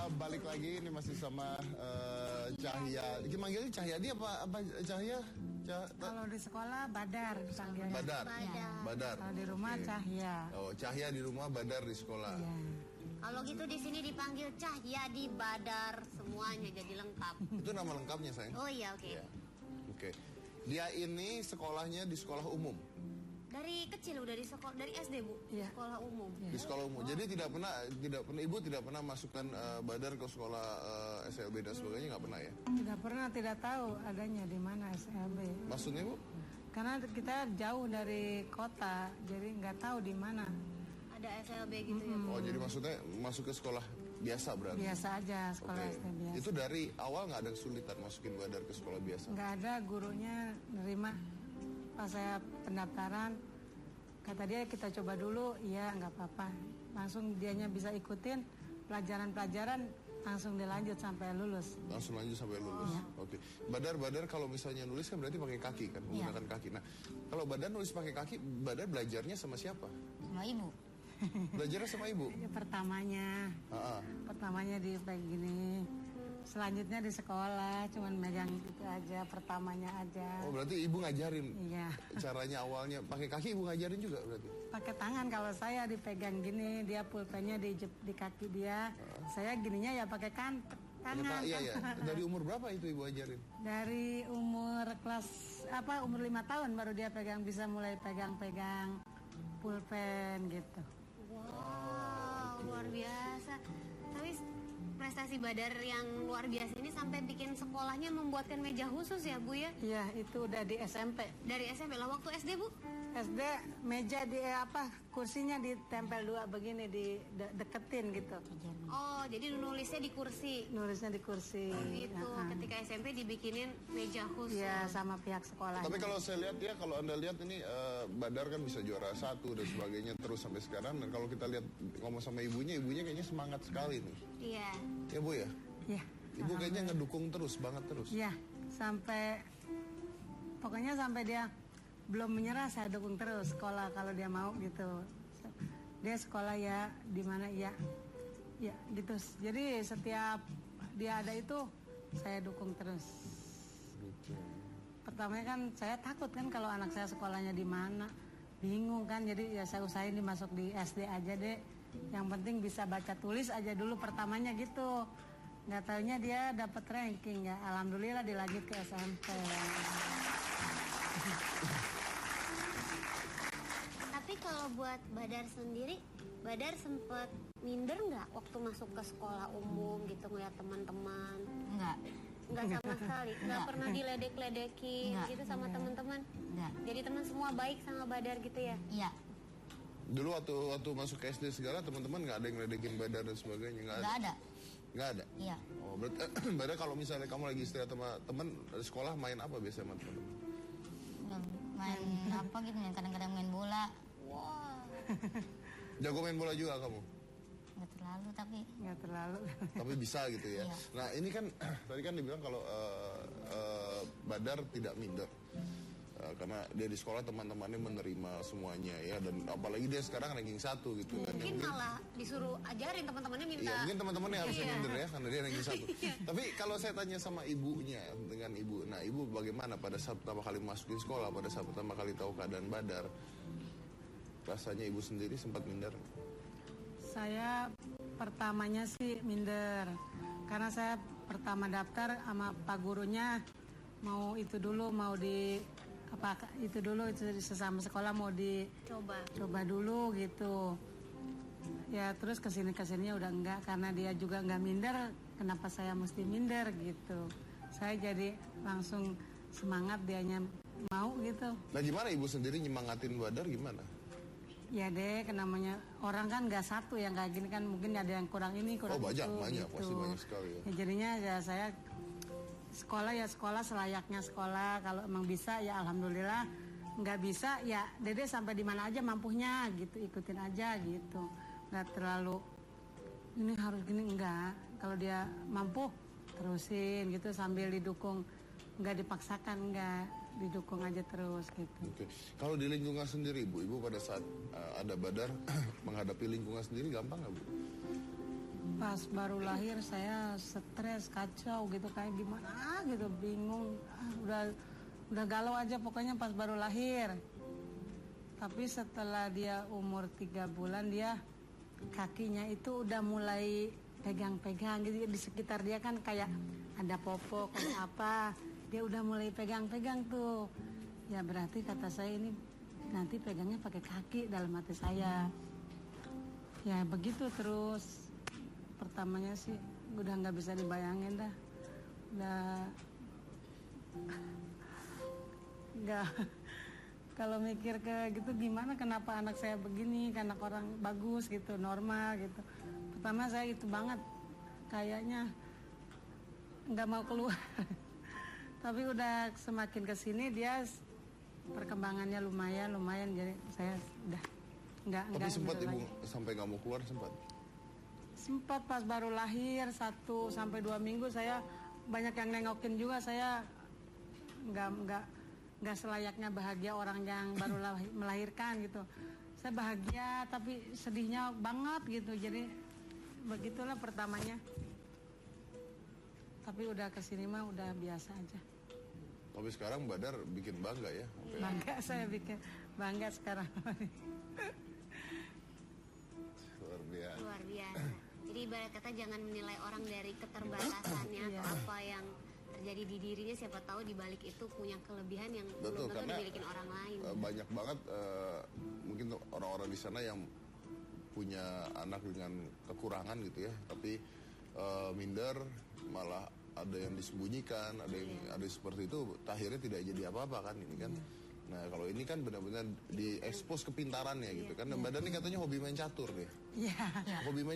kita balik lagi, ini masih sama Cahya. Kita manggilnya Cahyadi apa Cahya? Kalau di sekolah Badar dipanggilnya. Badar. Ya. Badar. Kalau di rumah Cahya. Oh, Cahya di rumah, Badar di sekolah. Ya. Kalau gitu di sini dipanggil Cahyadi, Badar, semuanya jadi lengkap. Itu nama lengkapnya, sayang. Oh iya, oke. Ya. Oke. Dia ini sekolahnya di sekolah umum. Dari kecil udah di sekolah, dari SD Bu, Iya. sekolah umum. Di sekolah umum. Jadi tidak pernah ibu tidak pernah masukkan Badar ke sekolah SLB dan sebagainya, nggak pernah ya? Tidak pernah, tidak tahu adanya di mana SLB. Maksudnya Bu? Karena kita jauh dari kota, jadi nggak tahu di mana. Ada SLB gitu ya Bu. Oh, jadi maksudnya masuk ke sekolah biasa berarti? Biasa aja sekolah Oke. SD biasa. Itu dari awal nggak ada kesulitan masukin Badar ke sekolah biasa? Nggak ada, gurunya nerima. Pas saya pendaftaran, kata dia kita coba dulu, iya nggak apa-apa. Langsung dianya bisa ikutin pelajaran-pelajaran, langsung dilanjut sampai lulus. Langsung lanjut sampai lulus. Oke. Badar kalau misalnya nulis kan berarti pakai kaki kan, menggunakan kaki. Nah, kalau Badar nulis pakai kaki, Badar belajarnya sama siapa? Sama ibu. Belajarnya sama ibu? Pertamanya di kayak gini. Selanjutnya di sekolah, cuman megang gitu aja, pertamanya aja. Oh, berarti ibu ngajarin? Iya. Caranya awalnya pakai kaki ibu ngajarin juga berarti? Pakai tangan, kalau saya dipegang gini, dia pulpennya di kaki dia. Saya gininya ya pakai tangan. Iya. Dari umur berapa itu ibu ajarin? Dari umur umur 5 tahun baru dia bisa mulai pegang-pegang pulpen gitu. Wow, luar biasa. Tapi prestasi Badar yang luar biasa ini sampai bikin sekolahnya membuatkan meja khusus ya Bu ya? Iya, itu udah di SMP. Dari SMP lah, waktu SD Bu? SD meja kursinya ditempel 2 begini, deketin gitu. Oh, jadi nulisnya di kursi. Nulisnya di kursi. Gitu. Ketika SMP dibikinin meja khusus. Iya, sama pihak sekolah. Tapi kalau saya lihat ya, kalau Anda lihat ini Badar kan bisa juara 1 dan sebagainya terus sampai sekarang. Dan kalau kita lihat ngomong sama ibunya kayaknya semangat sekali nih. Iya. Ya Bu ya? Iya. Ibu kayaknya ngedukung banget terus. Iya, pokoknya sampai dia belum menyerah, saya dukung terus sekolah kalau dia mau gitu. Dia sekolah ya di mana ya gitu. Jadi setiap dia ada itu saya dukung terus. Gitu. Pertamanya kan saya takut kan kalau anak saya sekolahnya di mana, bingung kan. Jadi ya saya usahain dimasuk di SD aja deh. Yang penting bisa baca tulis aja dulu pertamanya gitu. Nggak taunya dia dapat ranking ya. Alhamdulillah dilanjut ke SMP. Tapi kalau buat Badar sendiri, Badar sempet minder nggak waktu masuk ke sekolah umum gitu ngeliat teman-teman? Nggak sama sekali. Nggak pernah diledek-ledekin gitu sama teman-teman. Enggak. Jadi teman semua baik sama Badar gitu ya? Iya. Dulu waktu masuk ke SD segala teman-teman nggak ada yang ledekin Badar dan sebagainya? Nggak ada. Nggak ada? Iya. Oh, berarti kalau misalnya kamu lagi istirahat sama teman dari sekolah, main apa biasanya sama teman-teman? Main apa gitu, kadang-kadang main bola. Wah. Jago main bola juga kamu? Nggak terlalu. Tapi bisa gitu ya. Iya. Nah ini kan tadi kan dibilang kalau Badar tidak minder. Karena dia di sekolah teman-temannya menerima semuanya ya, dan apalagi dia sekarang ranking 1 gitu kan. Mungkin malah disuruh ajarin teman-temannya minta. Iya, mungkin teman-temannya harusnya minder ya karena dia ranking 1. Iya. Tapi kalau saya tanya sama ibunya, dengan ibu, nah ibu bagaimana pada saat pertama kali masukin sekolah, pada saat pertama kali tahu keadaan Badar, rasanya ibu sendiri sempat minder? Saya pertamanya sih minder, karena saya pertama daftar sama pak gurunya mau itu sesama sekolah mau coba dulu gitu. Ya terus kesininya udah enggak, karena dia juga enggak minder, kenapa saya mesti minder gitu. Saya jadi langsung semangat, dianya mau gitu. Nah gimana ibu sendiri nyemangatin Badar gimana? Ya deh, namanya orang kan nggak satu yang kayak gini kan, mungkin ada yang kurang ini, kurang itu. Banyak, gitu. pasti banyak sekali ya. Jadinya ya saya sekolah selayaknya sekolah. Kalau emang bisa ya alhamdulillah, nggak bisa ya dede sampai di mana aja mampunya gitu, ikutin aja gitu. Nggak terlalu ini harus gini, enggak. Kalau dia mampu terusin gitu sambil didukung, nggak dipaksakan, enggak. Didukung aja terus gitu. Oke. Kalau di lingkungan sendiri ibu pada saat ada Badar menghadapi lingkungan sendiri gampang nggak Bu? Pas baru lahir saya stres, kacau gitu, kayak gimana gitu, bingung. Udah galau aja pokoknya pas baru lahir. Tapi setelah dia umur 3 bulan, dia kakinya itu udah mulai pegang-pegang gitu. Di sekitar dia kan kayak ada popok, kayak apa. Dia udah mulai pegang-pegang tuh. Ya berarti kata saya ini nanti pegangnya pakai kaki dalam hati saya. Ya begitu terus. Pertamanya sih udah nggak bisa dibayangin dah. Udah nggak. Kalau mikir ke gitu gimana, kenapa anak saya begini, anak orang bagus gitu, normal gitu. Pertama saya itu banget, kayaknya nggak mau keluar. Tapi udah semakin kesini dia perkembangannya lumayan, jadi saya udah nggak. Tapi sempat gitu ibu lagi. sampai nggak mau keluar sempat. Sempat pas baru lahir 1 sampai 2 minggu saya banyak yang nengokin juga, saya nggak selayaknya bahagia orang yang baru melahirkan gitu. Saya bahagia tapi sedihnya banget gitu, jadi begitulah pertamanya. Tapi udah kesini mah udah biasa aja. Tapi sekarang Badar bikin bangga ya. Bangga, saya bikin bangga sekarang. Luar biasa. Luar biasa. Jadi ibarat kata jangan menilai orang dari keterbatasannya atau apa yang terjadi di dirinya, siapa tahu di balik itu punya kelebihan yang Betul, belum tentu karena dimiliki orang lain. banyak banget mungkin orang-orang di sana yang punya anak dengan kekurangan gitu ya, tapi minder, malah ada yang disembunyikan, ada seperti itu, akhirnya tidak jadi apa-apa kan ini kan. Nah kalau ini kan benar-benar diekspos kepintarannya gitu kan. Dan Badar ini katanya hobi main catur nih. Iya. Hobi main